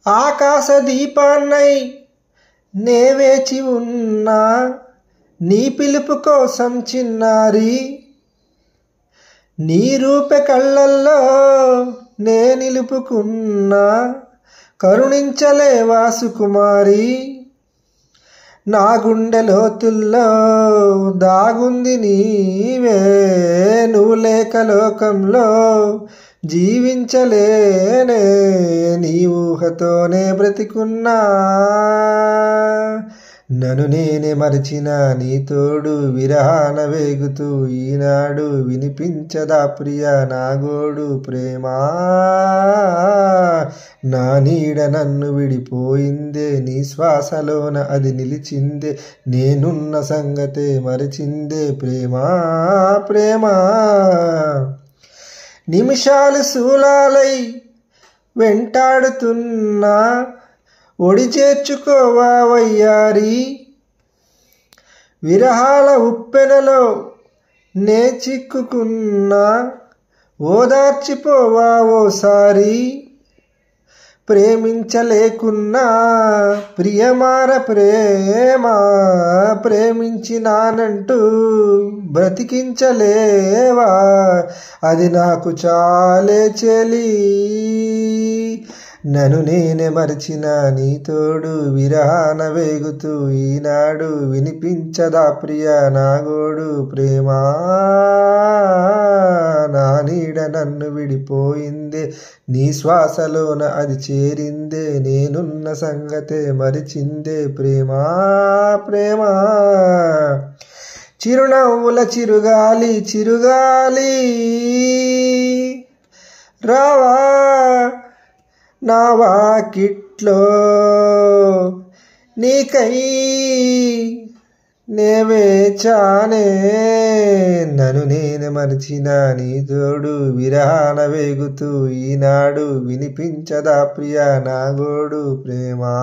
ఆకాశ దీపాన్నై నే వేచి ఉన్నా నీ పిలుపు కోసం చిన్నారి, నీ రూపె కళ్ళల్లో నే నిలుపుకున్నా కరుణించలేవా సుకుమారి. నా గుండె లోతుల్లో దాగుంది నీవే, నువ్వు లేక లోకంలో జీవించలేనే, నీ ఊహతోనే బ్రతికున్నా. నన్ను నేనే మరచిన నీ తోడు విరహాన వేగుతూ ఈనాడు వినిపించదా ప్రియ నా గోడు ప్రేమా. నా నీడ నన్ను విడిపోయిందే, నీ శ్వాసలోన అది నిలిచిందే, నేనున్న సంగతే మరచిందే ప్రేమా ప్రేమా. నిమిషాలు శూలాలై వెంటాడుతున్నా ఒడి చేర్చుకోవా వయ్యారి, విరహాల ఉప్పెనలో నే చిక్కుకున్నా ఓదార్చిపోవా ఓసారి. ప్రేమించలేకున్నా ప్రియమార ప్రేమ, ప్రేమించినానంటూ బ్రతికించలేవా, అది నాకు చాలే చెలి. నన్ను నేనే మరచిన నీ తోడు విరహాన వేగుతూ ఈనాడు వినిపించదా ప్రియ నా గోడు ప్రేమా. నా నీడ నన్ను విడిపోయిందే, నీ శ్వాసలోన అది చేరిందే, నేనున్న సంగతే మరిచిందే ప్రేమా ప్రేమా. చిరునవ్వుల చిరుగాలి చిరుగాలి రావా నా వాకిట్లో, నీకై నే వేచానే. నన్ను నేను మరచిన నీ తోడు విరహాన వేగుతూ ఈనాడు వినిపించదా ప్రియ నా గోడు ప్రేమా.